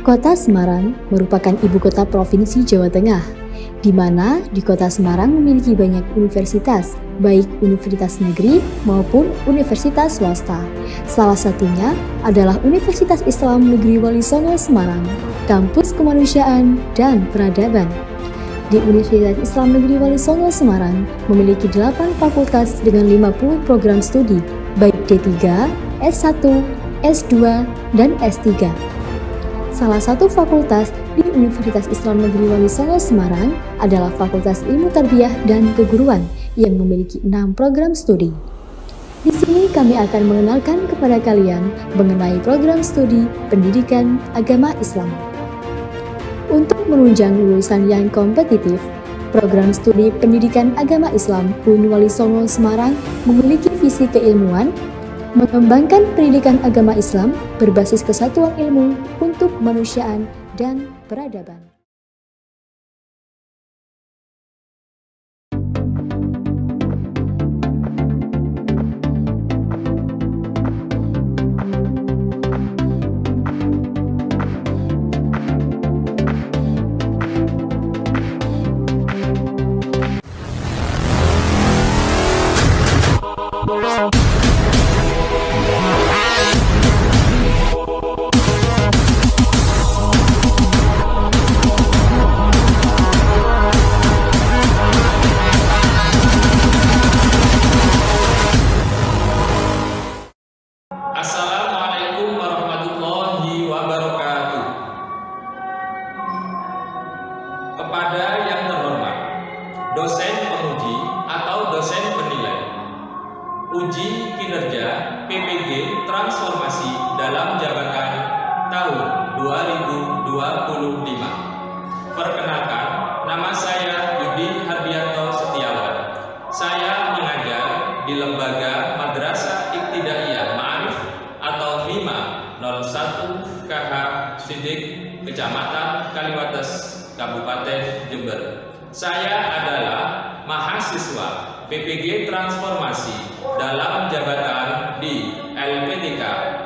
Kota Semarang merupakan ibu kota Provinsi Jawa Tengah, di mana di Kota Semarang memiliki banyak universitas, baik universitas negeri maupun universitas swasta. Salah satunya adalah Universitas Islam Negeri Wali Songo Semarang, Kampus Kemanusiaan dan Peradaban. Di Universitas Islam Negeri Wali Songo Semarang memiliki 8 fakultas dengan 50 program studi, baik D3, S1, S2, dan S3. Salah satu fakultas di Universitas Islam Negeri Wali Songo Semarang adalah Fakultas Ilmu Tarbiyah dan Keguruan yang memiliki 6 program studi. Di sini kami akan mengenalkan kepada kalian mengenai program studi pendidikan agama Islam. Untuk menunjang lulusan yang kompetitif, program studi pendidikan agama Islam UIN Wali Songo Semarang memiliki visi keilmuan, mengembangkan pendidikan agama Islam berbasis kesatuan ilmu untuk kemanusiaan dan peradaban. Assalamualaikum warahmatullahi wabarakatuh. Kepada yang terhormat, dosen penguji atau dosen penilai, uji kinerja PPG Transformasi dalam Jabatan tahun 2025. Perkenalkan, nama saya Yudi Hardianto Setiawan. Saya mengajar di Lembaga Madrasah Ibtidaiyah Ma'arif atau MIMA 01 KH Sidik, Kecamatan Kaliwates, Kabupaten Jember. Saya adalah mahasiswa PPG Transformasi dalam jabatan di LPDK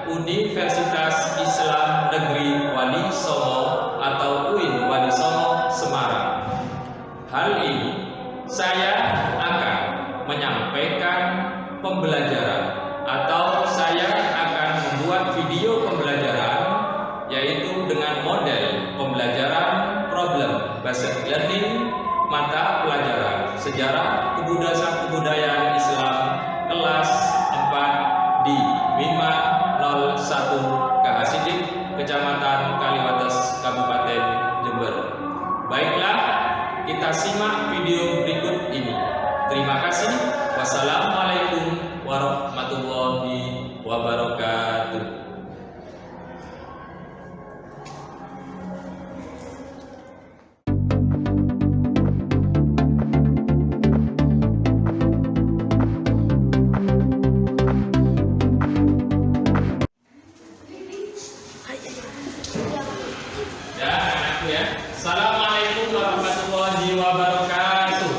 Universitas Islam Negeri Wali Songo atau UIN Wali Songo Semarang. Hal ini saya akan menyampaikan pembelajaran atau saya akan membuat video pembelajaran yaitu dengan model pembelajaran problem based learning mata pelajaran sejarah kebudayaan Islam kelas 4 di MIMA 01 KH Sidik, Kecamatan Kaliwates, Kabupaten Jember. Baiklah, kita simak video berikut ini. Terima kasih. Wassalamualaikum warahmatullahi wabarakatuh. Ya, anakku ya. Assalamualaikum warahmatullahi wabarakatuh.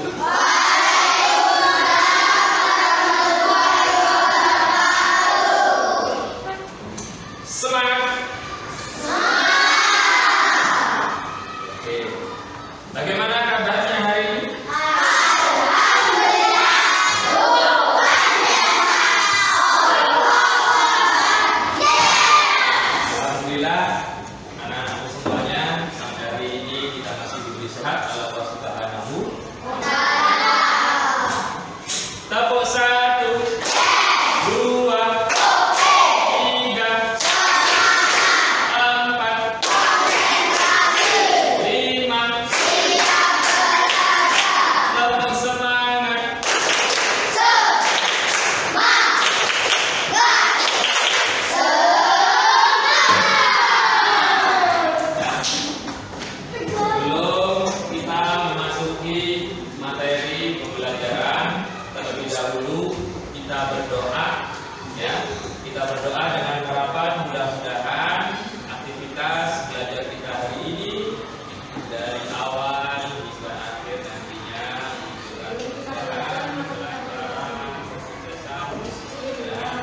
Semangat. Oke. Bagaimana kabarnya hari ini? Alhamdulillah, anak-anakku semuanya, sampai hari ini kita masih diberi sehat oleh Allah Subhanahu. Tepuk 1, 2, 3, 4, 5. Lebih semangat. Sebelum kita memasuki materi pembelajaran, terlebih dahulu kita berdoa, ya. Kita berdoa dengan harapan mudah-mudahan aktivitas belajar kita hari ini dari awal hingga akhir nantinya mudah-mudahan kelancaran, kesuksesan, dan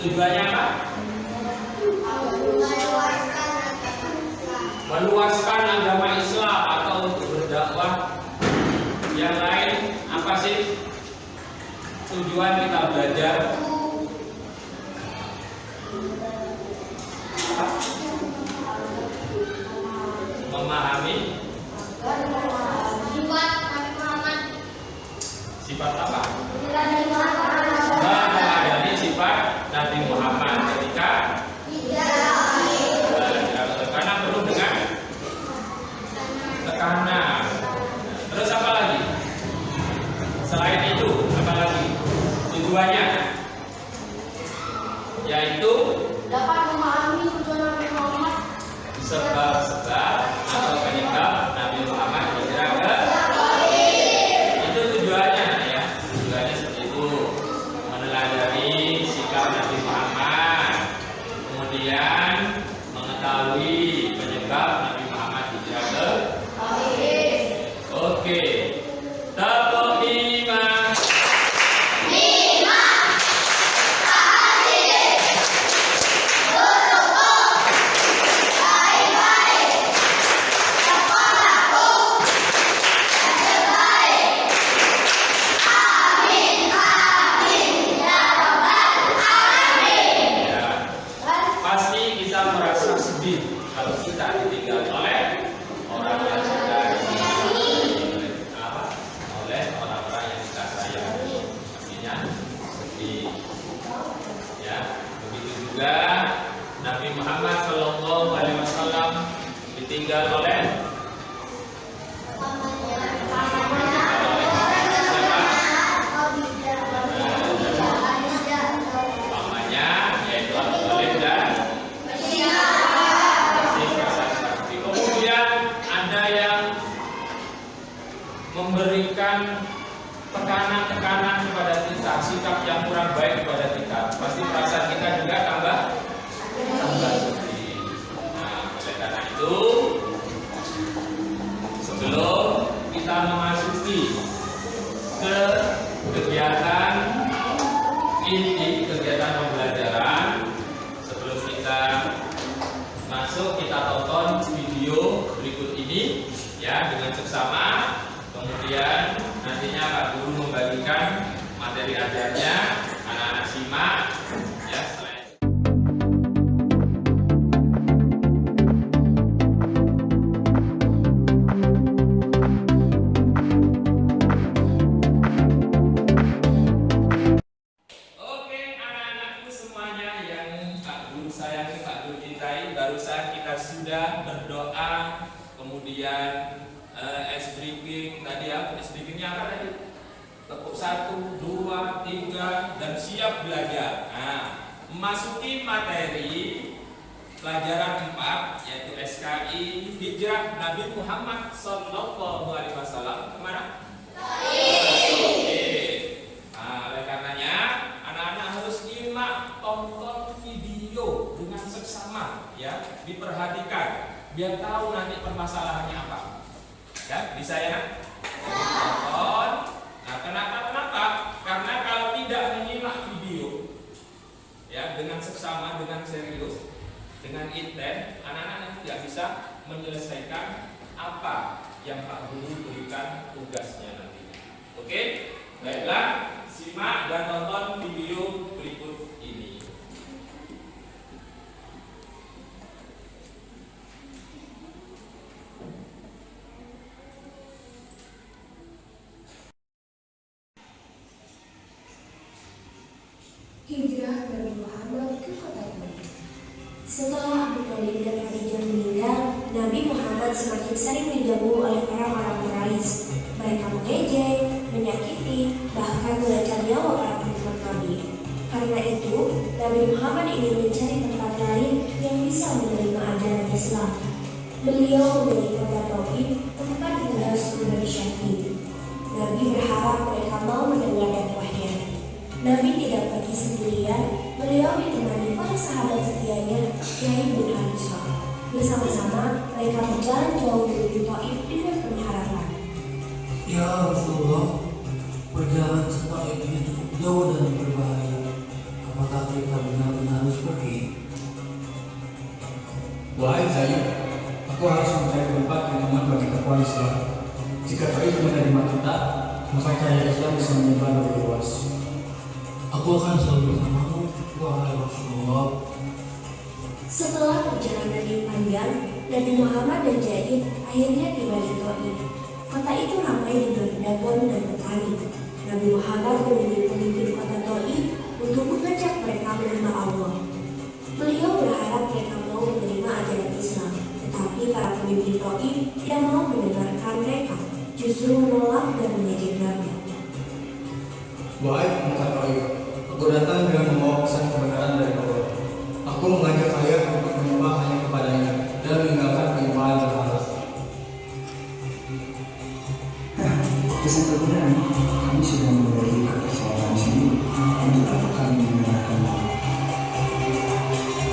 Tujuannya apa? Meluaskan agama Islam atau untuk berdakwah. Yang lain apa sih tujuan kita belajar? Apa? Memahami sifat apa? Meneladani sifat Nabi Muhammad ketika karena perlu dengan tekanan. Terus apa lagi? Selain itu apa lagi? Tujuannya yaitu dapat memahami tujuan Nabi Muhammad, sebab-sebab atau penyebab Nabi Muhammad hijrah ke itu tujuannya ya. Tujuannya seperti itu, meneladani sikap Nabi Muhammad, kemudian mengetahui penyebab Nabi Muhammad hijrah ke oke. Tepuk lima. Pasti kita merasa sedih kalau kita ditinggal oleh orang yang sudah oleh orang-orang yang kita sayang. Pastinya sedih. Ya, begitu juga Nabi Muhammad SAW ditinggal oleh pamannya, yaitu Abu Thalib dan kemudian ada yang memberikan tekanan-tekanan kepada kita, sikap yang kurang baik kepada kita. Pasti perasaan kita juga tambah sedih. Nah, oleh karena itu, sebelum kita memasuki ke kegiatan inti, kegiatan pembelajaran, sebelum kita masuk, kita tonton video berikut ini ya dengan seksama. Kemudian nantinya Pak Guru membagikan materi ajarnya, anak-anak simak ya. Oke, anak-anakku semuanya yang Pak Guru sayangi, Pak Guru cintai, barusan kita sudah berdoa, kemudian ice breaking tadi ya, ice breakingnya apa tadi? Tepuk 1, 2, 3 dan siap belajar. Nah, memasuki materi pelajaran 4 yaitu SKI Hijrah Nabi Muhammad SAW kemana? Oke. Nah, oleh karenanya anak-anak harus nyimak, tonton video dengan seksama ya, diperhatikan biar tahu nanti permasalahannya apa. Ya, bisa ya? Tonton. Nah, kenapa? Karena kalau tidak menyimak video ya dengan seksama, dengan serius, dengan intent, anak-anak nanti tidak bisa menyelesaikan apa yang Pak Guru berikan tugasnya nanti. Oke? Baiklah, simak dan tonton video berikut ini. hijrah Nabi Muhammad ke kota Madinah. Setelah Abu Thalib dan Khadijah meninggal, Nabi Muhammad semakin sering diganggu oleh orang-orang Quraisy. Mereka mengejek, menyakiti, bahkan mengancam nyawa para pengikut Nabi. Karena itu, Nabi Muhammad ingin mencari tempat lain yang bisa menerima ajaran Islam. Beliau memilih kota Taif, tempat tinggal suku Bani Syakir. Nabi berharap mereka mau mendengar dakwahnya. Nabi tidak pergi sendirian, beliau ditemani para sahabat setianya, Kiai bin Harithah. Bersama-sama mereka berjalan jauh menuju Taif dengan penuh harapan. Ya Rasulullah, perjalanan ke Taif ini cukup jauh dan berbahaya. apakah kita benar-benar harus pergi? Wahai Zaid, aku harus mencari tempat yang aman bagi dakwah Islam. Jika Taif menerima kita, maka cahaya Islam bisa menyebar lebih luas. Aku akan selalu bersamamu, wahai Rasulullah. Setelah perjalanan yang panjang, Nabi Muhammad dan Zaid akhirnya tiba di Taif. Kota itu ramai dengan pedagang dan petani. Nabi Muhammad menemui pemimpin kota Taif untuk mengajak mereka menerima Allah. Beliau berharap mereka mau menerima ajaran Islam, tetapi para pemimpin Taif tidak mau mendengarkan mereka, justru menolak dan mengejek Nabi. Wahai pemuka Taif, aku datang dengan membawa pesan kebenaran dari Allah. Aku mengajak kalian untuk menyembah hanya kepadanya dan meninggalkan penyembahan berhala. Pesan kebenaran, kami sudah memiliki kepercayaan sendiri. Untuk apa kami mendengarkanmu?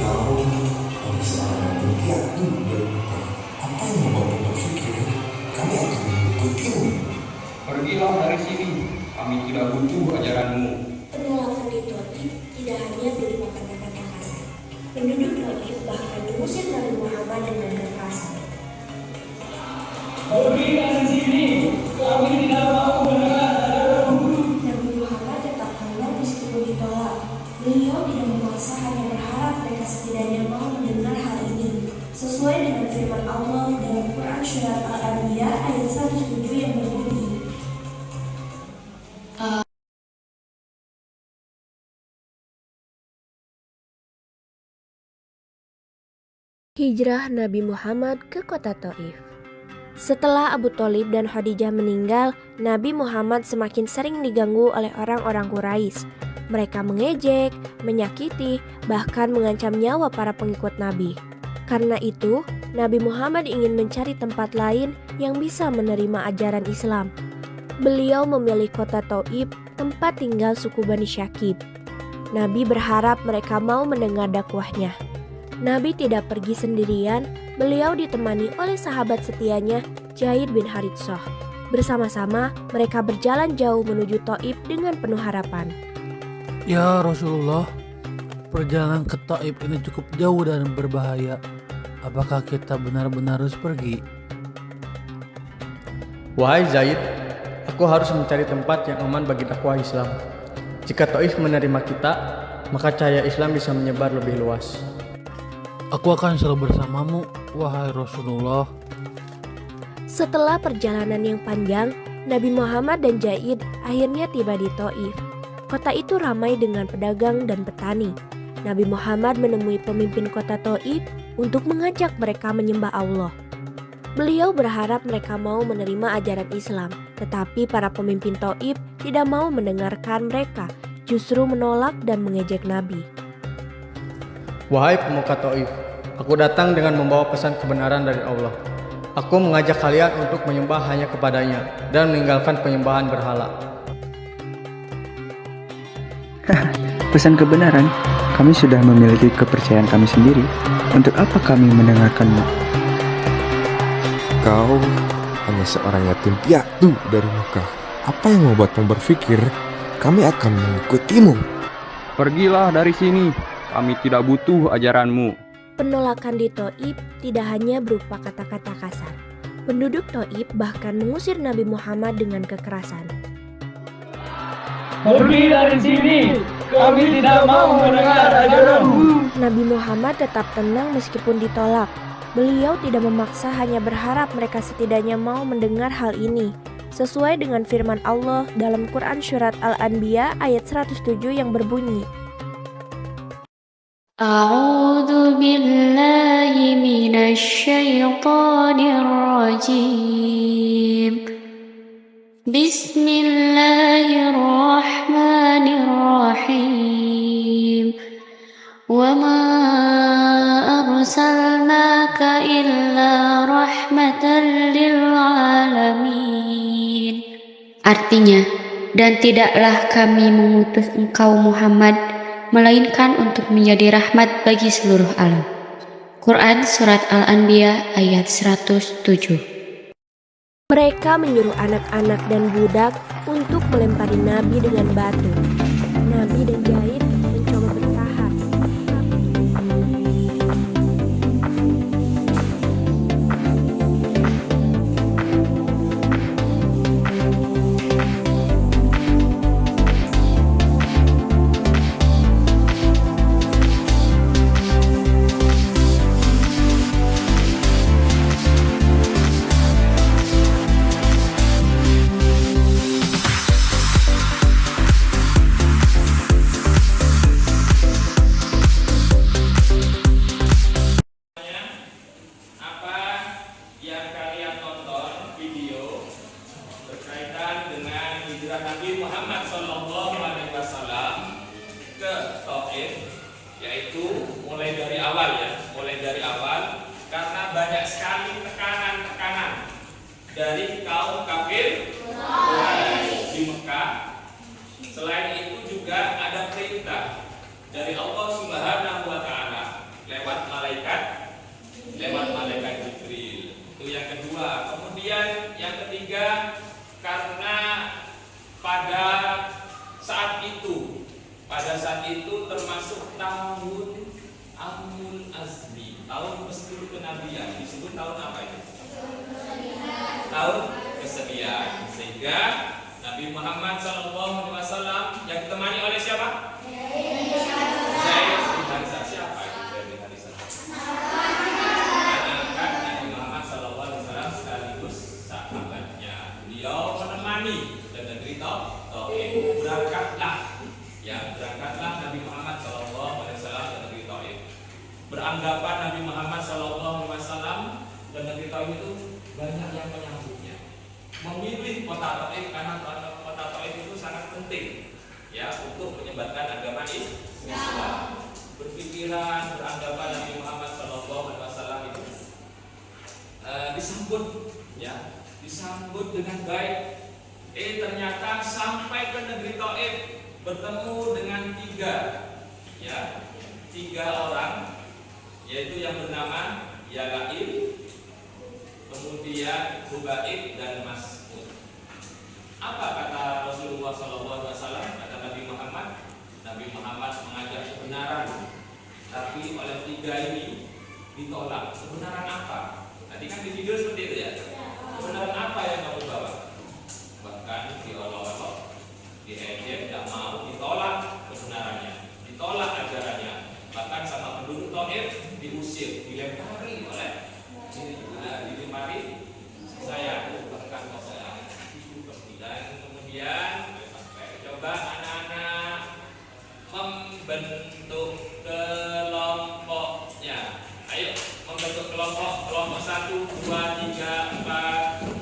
Kau hanya seorang yang berpiatu dari muka. Apa yang membuatmu berpikir kami akan mengikutimu? Pergilah dari sini, kami tidak butuh ajaranmu. Penolakan di Taif tidak hanya berupa kata-kata kasar. Penduduk Taif bahkan mengusir Nabi Muhammad dengan kekerasan. Pergi dari sini, kami tidak mau mendengar ajaranmu. Nabi Muhammad tetap tenang meskipun ditolak. Beliau tidak memaksa, hanya berharap mereka setidaknya mau mendengar hal ini. Sesuai dengan firman Allah dalam Quran Surat Al-Anbiya ayat 107 yang berbunyi, Hijrah Nabi Muhammad ke kota Taif. Setelah Abu Thalib dan Khadijah meninggal, Nabi Muhammad semakin sering diganggu oleh orang-orang Quraisy. Mereka mengejek, menyakiti, bahkan mengancam nyawa para pengikut Nabi. Karena itu, Nabi Muhammad ingin mencari tempat lain yang bisa menerima ajaran Islam. Beliau memilih kota Taif, tempat tinggal suku Bani Syakib. Nabi berharap mereka mau mendengar dakwahnya. Nabi tidak pergi sendirian, beliau ditemani oleh sahabat setianya, Zaid bin Harithah. Bersama-sama, mereka berjalan jauh menuju Taif dengan penuh harapan. Ya Rasulullah, perjalanan ke Taif ini cukup jauh dan berbahaya. Apakah kita benar-benar harus pergi? Wahai Zaid, aku harus mencari tempat yang aman bagi dakwah Islam. Jika Taif menerima kita, maka cahaya Islam bisa menyebar lebih luas. Aku akan selalu bersamamu, wahai Rasulullah. Setelah perjalanan yang panjang, Nabi Muhammad dan Zaid akhirnya tiba di Taif. Kota itu ramai dengan pedagang dan petani. Nabi Muhammad menemui pemimpin kota Taif untuk mengajak mereka menyembah Allah. Beliau berharap mereka mau menerima ajaran Islam, tetapi para pemimpin Taif tidak mau mendengarkan mereka, justru menolak dan mengejek Nabi. Wahai pemuka Taif, aku datang dengan membawa pesan kebenaran dari Allah. Aku mengajak kalian untuk menyembah hanya kepadanya dan meninggalkan penyembahan berhala. Pesan kebenaran, kami sudah memiliki kepercayaan kami sendiri. Untuk apa kami mendengarkanmu? Kau hanya seorang yatim piatu dari Mekah. Apa yang membuatmu berpikir kami akan mengikutimu? Pergilah dari sini, kami tidak butuh ajaranmu. Penolakan di Taif tidak hanya berupa kata-kata kasar. Penduduk Taif bahkan mengusir Nabi Muhammad dengan kekerasan. Pergi dari sini, kami tidak mau mendengar ajaranmu. Nabi Muhammad tetap tenang meskipun ditolak. Beliau tidak memaksa, hanya berharap mereka setidaknya mau mendengar hal ini. Sesuai dengan firman Allah dalam Quran Surat Al-Anbiya ayat 107 yang berbunyi, A'udzu billahi minasy syaithanir rajim. Bismillahirrahmanirrahim. Wa ma arsalnaka illa rahmatan lil alamin. Artinya, dan tidaklah kami mengutus engkau Muhammad melainkan untuk menjadi rahmat bagi seluruh alam. Quran Surat Al-Anbiya ayat 107. mereka menyuruh anak-anak dan budak untuk melempari Nabi dengan batu. Nabi dan Zaid mencoba yaitu mulai dari awal karena banyak sekali tekanan dari kaum kafir di Mekah. Selain itu juga ada perintah dari Allah Subhanahu wa taala lewat malaikat Jibril. Itu yang kedua. Kemudian yang ketiga, karena pada saat itu termasuk tahun Amul Azmi, tahun ke-10 kenabian. Disebut tahun apa itu? Tahun kesediaan. Sehingga Nabi Muhammad SAW yang ditemani oleh siapa? Zaid bin Haritsah. Siapa itu Zaid bin Haritsah? Anak Nabi Muhammad SAW sekaligus sahabatnya. Beliau menemani ke negeri Taif. Berangkatlah Nabi Muhammad SAW ke negeri Taif. Beranggapan Nabi Muhammad SAW ke negeri Taif itu banyak yang menyambutnya. Memilih kota Taif karena kota Taif itu sangat penting ya untuk menyebarkan agama Islam. Beranggapan Nabi Muhammad SAW itu disambut dengan baik. Ternyata sampai ke negeri Taif bertemu dengan tiga orang, yaitu yang bernama Yalail, kemudian Hubaib dan Mas'ud. Apa kata Rasulullah SAW? Kata Nabi Muhammad mengajak kebenaran, tapi oleh tiga ini ditolak. Kebenaran apa? Tadi kan di video seperti itu ya. Kebenaran apa yang kamu bawa? Bahkan diolok-olok, diejek, tidak mau, ditolak kebenarannya, ditolak ajarannya. Bahkan sama penduduk Taif diusir, dilempari oleh saya bahkan saya dan kemudian coba anak-anak membentuk kelompoknya. Ayo membentuk kelompok 1, 2, 3, 4.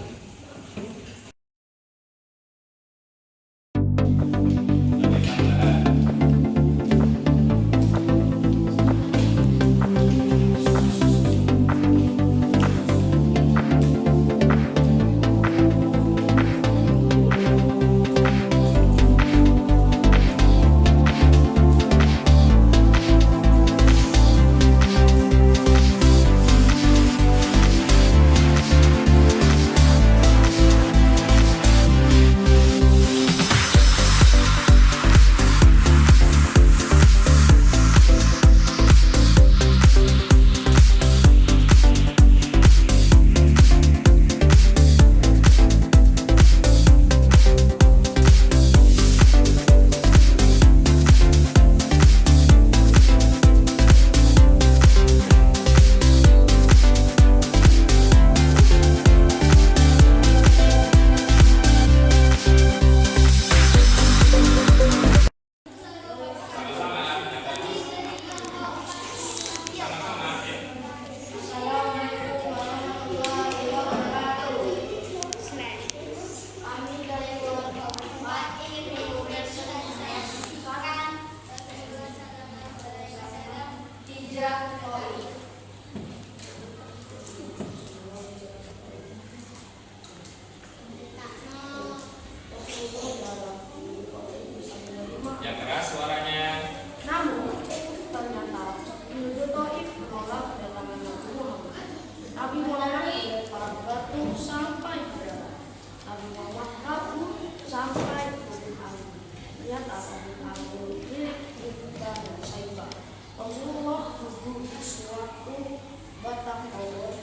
Yang keras suaranya. Namun ternyata penduduk Taif menolak kedatangan Nabi Muhammad. Nabi Muhammad melempar batu sampai berdarah. Nabi Muhammad kabur sampai Gunung Agung. Ternyata Gunung Agung milik Ibunda dan Saibah. Rasulullah duduk di suatu batang pohon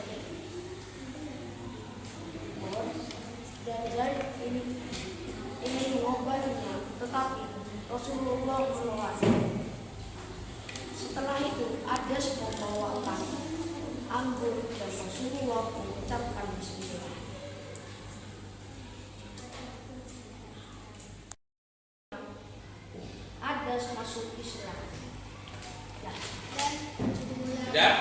dan Zaid ini mengobatinya, tetapi Rasulullah menolak. Setelah itu ada membawakan anggur dan Rasulullah mengucapkan bismillah. Ada masuk Islam. Tidak.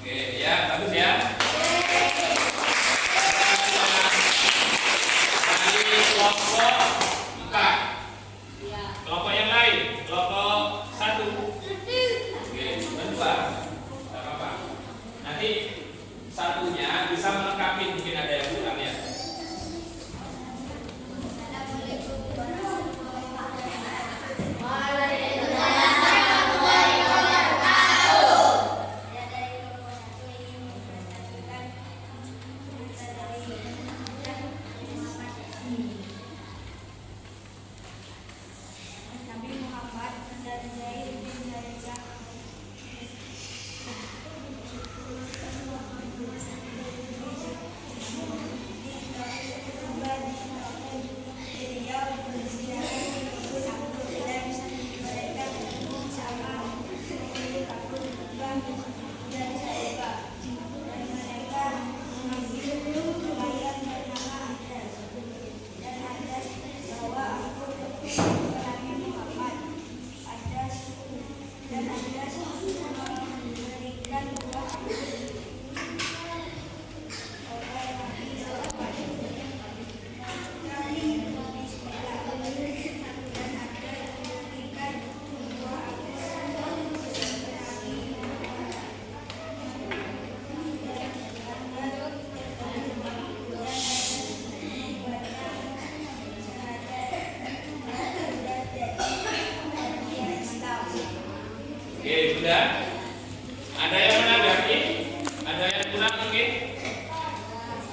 Oke, ya, bagus ya.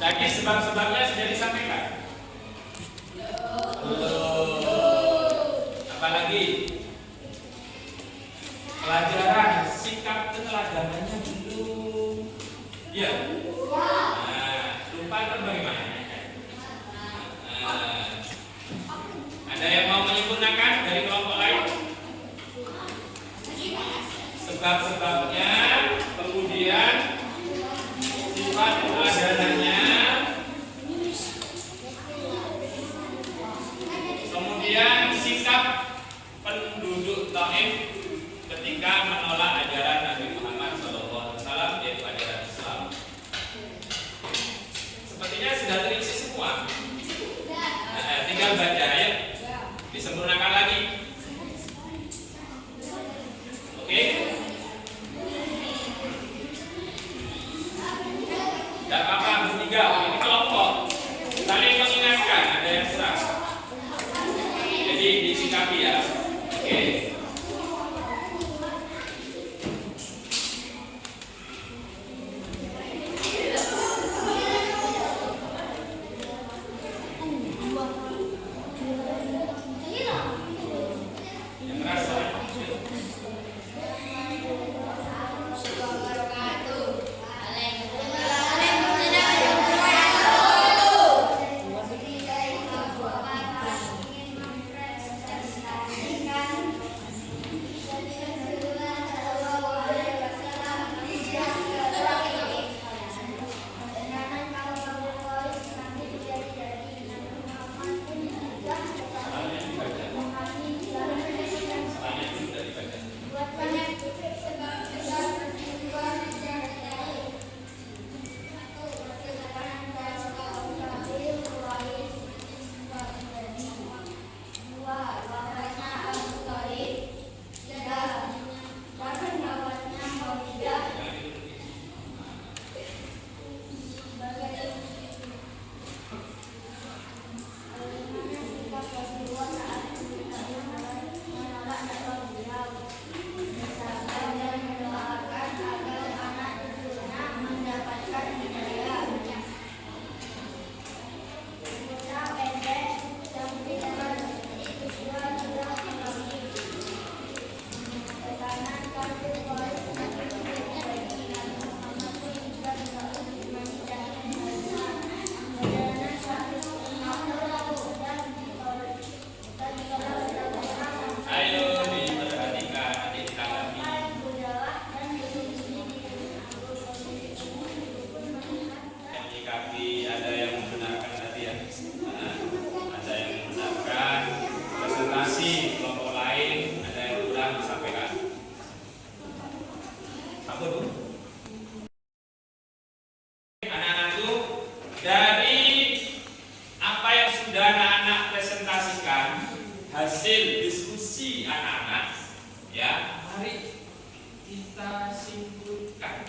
Tadi sebab-sebabnya sudah disampaikan. Apalagi pelajaran sikap keteladanannya belum. Ya. Nah, lupa kan bagaimana? Ada yang mau menyempurnakan dari kelompok lain? Sebab-sebabnya, kemudian sifat keteladanannya, kemudian sikap penduduk Taif ketika menolak ajaran Nabi Muhammad SAW, yaitu ajaran Islam. Sepertinya sudah terisi semua. Tinggal baca ya, disempurnakan lagi. Oke? Tidak apa-apa bertiga, ini kelompok. Saling mengingatkan, ada yang serang. Jadi disikapi ya. Oke. Yang keras ya. Hasil diskusi anak-anak, ya, mari kita simpulkan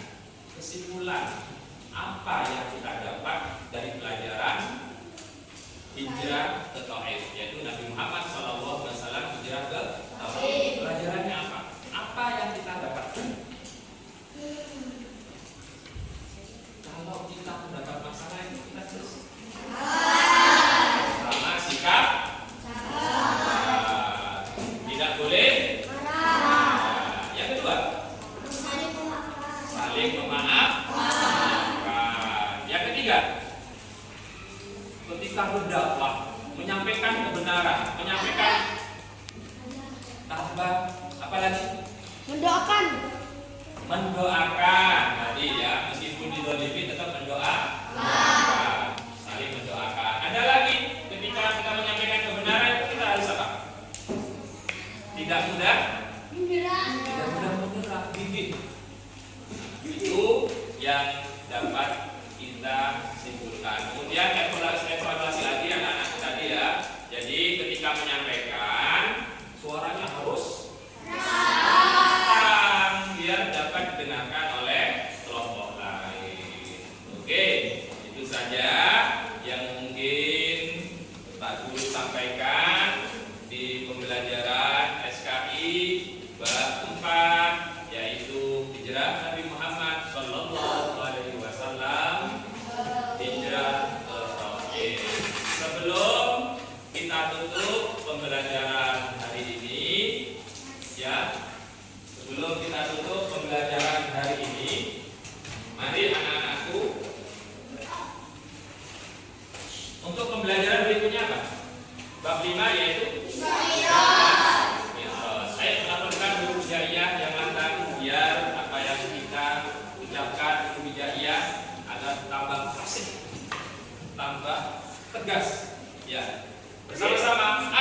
kesimpulan apa yang kita dapat dari pelajaran hijrah ke Taif, yaitu Nabi Muhammad SAW hijrah ke Taif. Pelajarannya apa? Apa yang kita dapatkan? Kalau kita mendapat masalah itu kita selesai. Pertama, sikap. Tidak boleh. Yang kedua, saling memaafkan. Yang ketiga, ketika berdakwah, menyampaikan kebenaran, menyampaikan apa lagi? Mendoakan. Mendoakan tadi ya, meskipun dizalimi tetap mendoakan. Saling mendoakan. Ada lagi, ketika kita menyampaikan kebenaran itu kita harus apa? Tidak mudah menyerah, gigih. Itu yang dapat kita simpulkan. Kemudian evaluasi lagi anak-anak tadi ya. Jadi ketika menyampaikan, suaranya harus kencang biar dapat didengarkan oleh kelompok lain. Oke, itu saja yang mungkin Pak Guru sampaikan di pembelajaran SKI bab 4, yaitu hijrah Nabi Muhammad SAW, hijrah sebelum kita tutup pembelajaran hari ini, ya, sebelum kita tutup pembelajaran hari ini, mari anak-anakku, untuk pembelajaran berikutnya apa? Bab 5 yaitu Mi'raj. Saya melaporkan huruf hijaiyah yang mantan biar apa yang kita ucapkan huruf hijaiyah agar tambah fasih, tambah tegas. Ya, bersama-sama